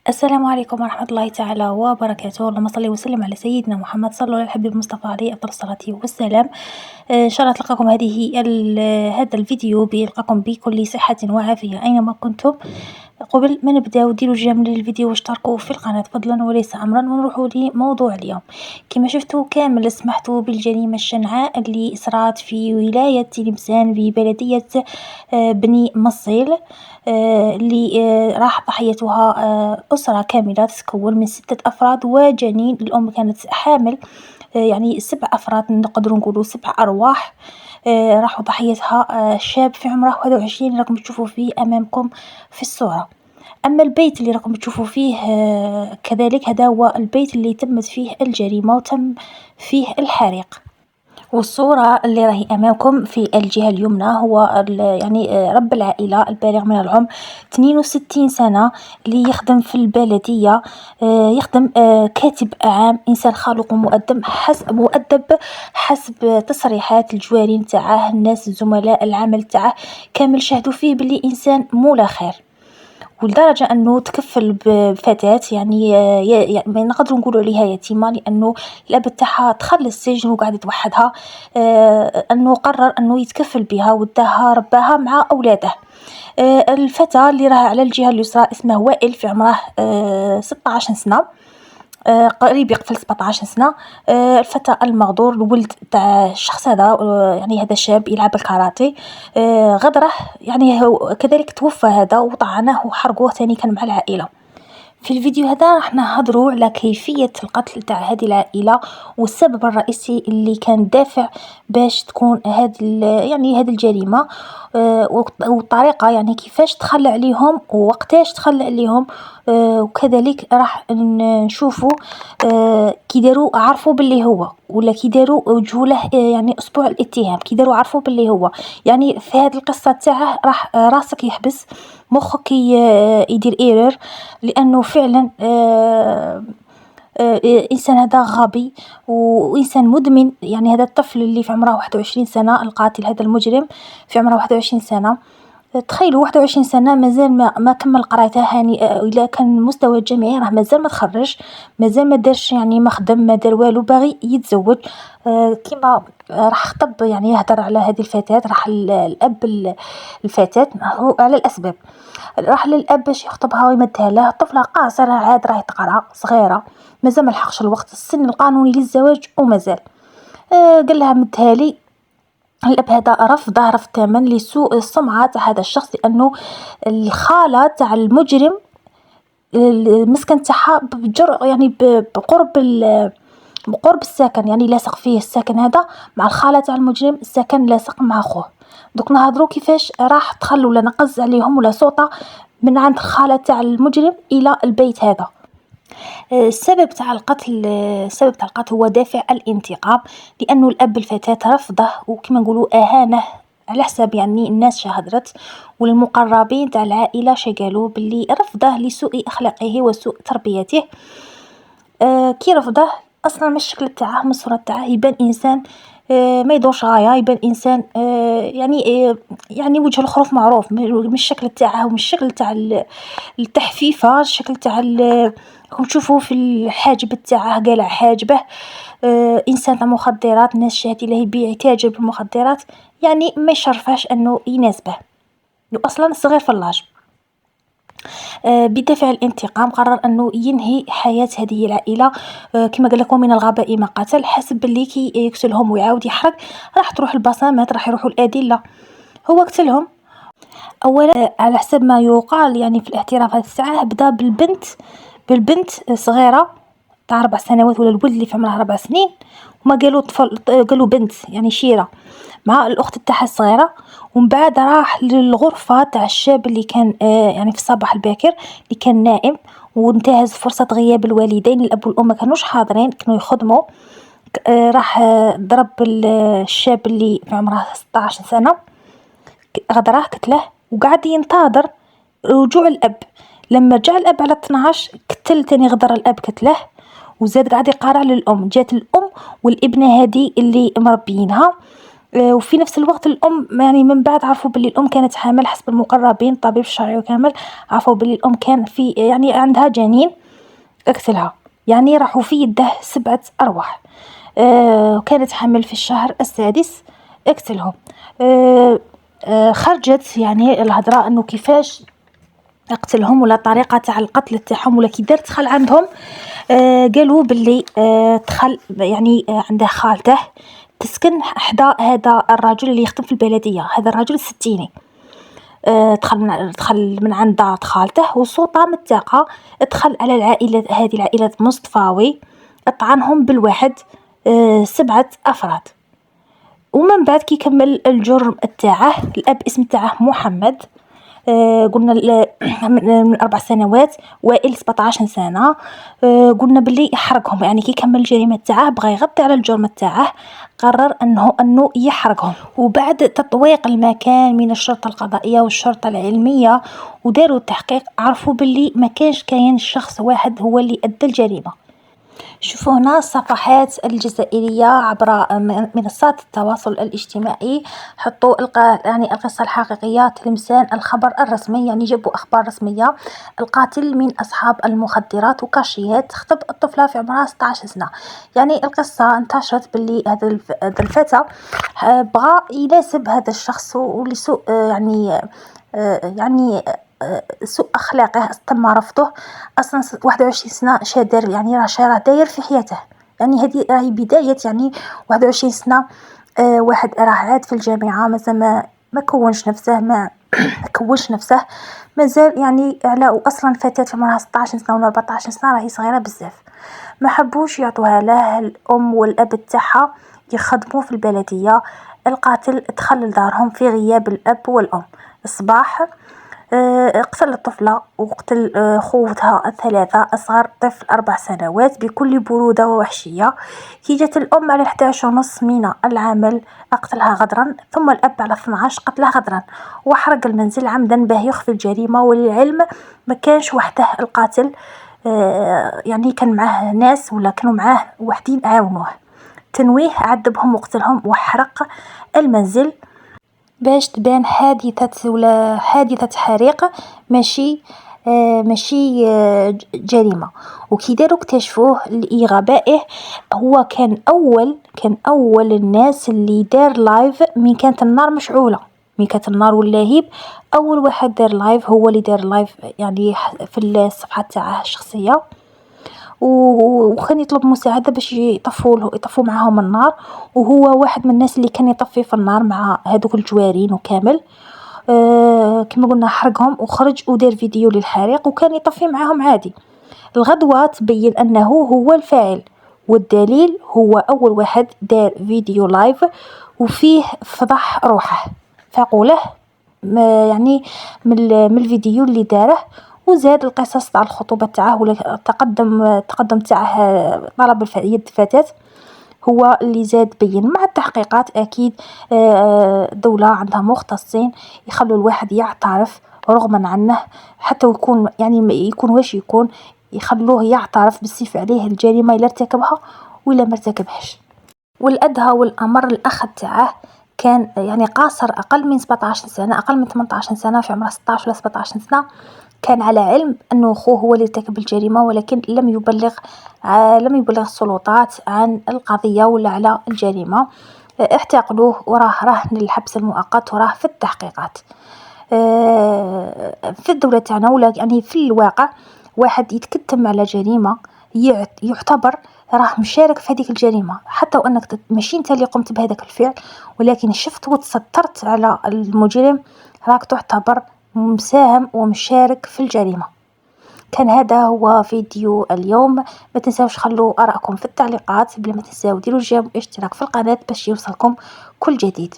السلام عليكم ورحمة الله تعالى وبركاته. اللهم صل وسلم على سيدنا محمد صلى الله على الحبيب المصطفى عليه أفضل الصلاة والسلام. إن شاء الله تلقاكم هذا الفيديو بيلقاكم بكل صحة وعافية أينما كنتم. قبل ما نبداو ديروا جيم للفيديو واشتركوا في القناة فضلا وليس أمرا، ونروحوا لموضوع اليوم. كما شفتوا كامل سمحتوا بالجريمة الشنعاء اللي صرات في ولاية تلمسان ببلدية بني مصيل، اللي راح ضحيتها أسرة كاملة تتكون من 6 أفراد وجنين. الأم كانت حامل، يعني 7 أفراد، نقدروا نقولوا 7 أرواح. راحوا ضحيتها شاب في عمره 21 راكم تشوفوا فيه أمامكم في الصورة. أما البيت اللي راكم تشوفوا فيه كذلك هذا هو البيت اللي تمت فيه الجريمة وتم فيه الحريق. والصورة اللي راهي أمامكم في الجهة اليمنى هو يعني رب العائلة البالغ من العمر 62 سنة، اللي يخدم في البلدية، يخدم كاتب عام، إنسان خلوق مؤدب حسب تصريحات الجوارين تاعه، الناس الزملاء العمل تاعه كامل شهدوا فيه باللي إنسان مولا خير. ولدرجة أنه تكفل بفتاة، يعني ما نقدر نقولوا عليها يتيمة، لأنه الأب تاعها دخل السجن وقعدت وحدها. أنه قرر أنه يتكفل بها وداها رباها مع أولاده. الفتى اللي راه على الجهة اليسرى اسمه وائل، في عمره 16 سنة، قريب يقفل 17 سنة. الفتى المغدور الولد تاع الشخص هذا، يعني هذا شاب يلعب الكاراتيه. غدره يعني هو كذلك توفى هذا، وطعنه وحرقوه ثاني كان مع العائلة. في الفيديو هذا راح نهضروا على كيفية القتل تاع هذه العائلة والسبب الرئيسي اللي كان دافع باش تكون يعني هذه الجريمة، والطريقة يعني كيفاش تخلى عليهم ووقتاش تخلى عليهم. وكذلك راح نشوفوا كي داروا عرفوا باللي هو، ولا كي داروا وجهوا له يعني اسبوع الاتهام، كي داروا عرفوا باللي هو. يعني في هذه القصة تاعه راح راسك يحبس، مخك يدير ايرور، لانه فعلا انسان هذا غبي وانسان مدمن. يعني هذا الطفل اللي في عمره 21 سنة، القاتل هذا المجرم في عمره 21 سنة. تخيلوا 21 سنة مازال ما كمل قرايته، يعني إلا كان المستوى الجامعي راه مازال ما تخرج، مازال ما دارش، يعني ما خدم، ما دار والو، باغي يتزوج. كيما راح خطب، يعني يهدر على هذه الفتاة. راح الأب الفتاة على الأسباب، راح للأب باش يخطبها ويمدها له. طفلة قاصرة عاد راهي تقرا، صغيرة، مازال ما لحقش الوقت السن القانوني للزواج ومازال. قال لها مدها لي. الأب هذا رفض تماما لسوء السمعة تاع هذا الشخص، لأنه الخالة تاع المجرم المسكن تاعها يعني بقرب السكن، يعني لاصق فيه السكن هذا مع الخالة تاع المجرم، السكن لاصق مع خوه. دوك نهضروا كيفاش راح تخلوا ولا نقز عليهم ولا سوطة من عند الخالة تاع المجرم إلى البيت هذا. السبب تاع القتل هو دافع الانتقام، لأنه الأب الفتاة رفضه، وكما نقولوا أهانه على حساب يعني الناس شهدرت، والمقربين تاع العائلة قالوا باللي رفضه لسوء أخلاقه وسوء تربيته. كي رفضه أصلا من الشكل تاعه، من الصورة تاعه، يبان إنسان ما يدورش غاية، يبان إنسان يعني وجه الخروف معروف من الشكل تاعه ومن الشكل تاع التحفيفة، الشكل تاع راكم تشوفوا في الحاجب تاعه قالع حاجبه. انسان تاع مخدرات، ناس شهدي له يبيع يتاجر بالمخدرات، يعني ما يشرفهاش انه يناسبه، واصلا صغير في اللاج. بدافع الانتقام قرر انه ينهي حياة هذه العائلة. كما قال لكم من الغباء ما قتل، حسب باللي كي يقتلهم ويعاود يحرق راح تروح البصمات، راح يروحوا الادلة. هو قتلهم اولا على حسب ما يقال، يعني في الاعترافات تاعه بدا بالبنت صغيرة تاع 4 سنوات، ولا الولد اللي في عمره 4 سنين، وما قالوا طفل، قالوا بنت يعني شيرة مع الأخت تاعها الصغيرة. ومن بعد راح للغرفة تاع الشاب اللي كان يعني في الصباح الباكر، اللي كان نائم، وانتهز فرصة غياب الوالدين، الأب والأم ما كانوش حاضرين، كانوا يخدموا. راح ضرب الشاب اللي في عمره 16 سنة، غدراه قتله، وقعد ينتظر رجوع الأب. لما رجع الأب على 12 قتل تاني، غدر الأب قتله، وزاد قاعد يقارع للأم. جات الأم والابنة هذه اللي مربينها، وفي نفس الوقت الأم يعني من بعد عرفوا باللي الأم كانت حامل حسب المقربين الطبيب الشرعي وكامل، عرفوا باللي الأم كان في يعني عندها جنين اقتلها، يعني راحوا في يده 7 أرواح. وكانت حامل في الشهر السادس اقتلهم. خرجت يعني الهضره انه كيفاش اقتلهم ولا الطريقه تاع القتل تاعهم ولا كي دار دخل عندهم. قالوا باللي دخل يعني عنده خالته تسكن حدا هذا الرجل اللي يخدم في البلديه، هذا الرجل الستيني. دخل من عند دار خالته وصوته متاقه، دخل على العائله هذه العائله مصطفاوي، طعنهم بالواحد 7 أفراد. ومن بعد كي كمل الجرم تاعه، الاب اسم تاعه محمد، قلنا من 4 سنوات، وائل 17 سنه. قلنا باللي يحرقهم، يعني كي كمل الجريمه تاعه بغى يغطي على الجرم تاعه، قرر انه يحرقهم. وبعد تطويق المكان من الشرطه القضائيه والشرطه العلميه وداروا التحقيق، عرفوا باللي ما كانش كاين شخص واحد هو اللي ادى الجريمه. شوفوا هنا الصفحات الجزائرية عبر منصات التواصل الاجتماعي حطوا يعني القصة الحقيقية تلمسان الخبر الرسمي، يعني جابوا أخبار رسمية. القاتل من أصحاب المخدرات وكاشيات خطب الطفلة في عمرها 16 سنة. يعني القصة انتشرت باللي هذا الفتى بغى يناسب هذا الشخص ولسوء يعني سوء أخلاقه تم رفضه. أصلا 21 سنة شادر، يعني راه داير في حياته، يعني هذه راهي بداية يعني 21 سنة. واحد راه عاد في الجامعة، مازال ما كونش نفسه، ما كونش نفسه مازال يعني على. وأصلا فتاة عمرها 16 سنة ولا 14 سنة راهي صغيرة بزاف. ما حبوش يعطوها له الأم والأب تاعها يخدموا في البلدية. القاتل دخل لدارهم في غياب الأب والأم. الصباح قتل الطفلة وقتل خوتها الثلاثة، أصغر طفل 4 سنوات، بكل برودة ووحشية. كي جات الأم على 11:30 من العمل أقتلها غدرا، ثم الأب على 12 قتلها غدرا وحرق المنزل عمدا باه يخفي الجريمة. وللعلم ما كانش وحده القاتل، يعني كان معاه ناس ولا كانوا معاه وحدين عاونوه. تنويه عذبهم وقتلهم وحرق المنزل باش تبان حادثة ولا حادثة حريق، ماشي جريمة. وكي داروا اكتشفوه لغبائه، هو كان أول الناس اللي دار لايف من كانت النار مشعولة، من كانت النار واللهيب. أول واحد دار لايف هو اللي دار لايف يعني في الصفحة تاعه الشخصية، وكان يطلب مساعدة باش يطفوا معاهم النار. وهو واحد من الناس اللي كان يطفي في النار مع هذوك الجوارين وكامل. كما قلنا حرقهم وخرج ودار فيديو للحريق وكان يطفي معاهم عادي. الغدوة تبين أنه هو الفاعل، والدليل هو أول واحد دار فيديو لايف وفيه فضح روحه فقوله يعني من الفيديو اللي داره. وزاد القصص تاع الخطوبة تاعه ولا التقدم تاعه طلب يد الفتاة هو اللي زاد بين. مع التحقيقات أكيد الدولة عندها مختصين يخلوا الواحد يعترف رغما عنه، حتى يكون يعني يكون واش يكون، يخلوه يعترف بالسيف عليه الجريمة إلا ارتكبها ولا ما ارتكبهاش. والأدهى والأمر الأخ تاعه كان يعني قاصر أقل من 17 سنة، أقل من 18 سنة، في عمره 16 ولا 17 سنة. كان على علم أنه أخوه هو اللي ارتكب الجريمة، ولكن لم يبلغ السلطات عن القضية ولا على الجريمة. اعتقلوه وراه رهن للحبس المؤقت وراه في التحقيقات. في الدولة تاعنا ولا يعني في الواقع، واحد يتكتم على جريمة يعتبر راه مشارك في هذيك الجريمة، حتى وانك ماشي انت اللي قمت بهذاك الفعل، ولكن شفت وتسترت على المجرم، راك تعتبر مساهم ومشارك في الجريمة. كان هذا هو فيديو اليوم. ما تنساوش خلوا آراءكم في التعليقات، بلا ما تنساو ديروا الاشتراك في القناة باش يوصلكم كل جديد.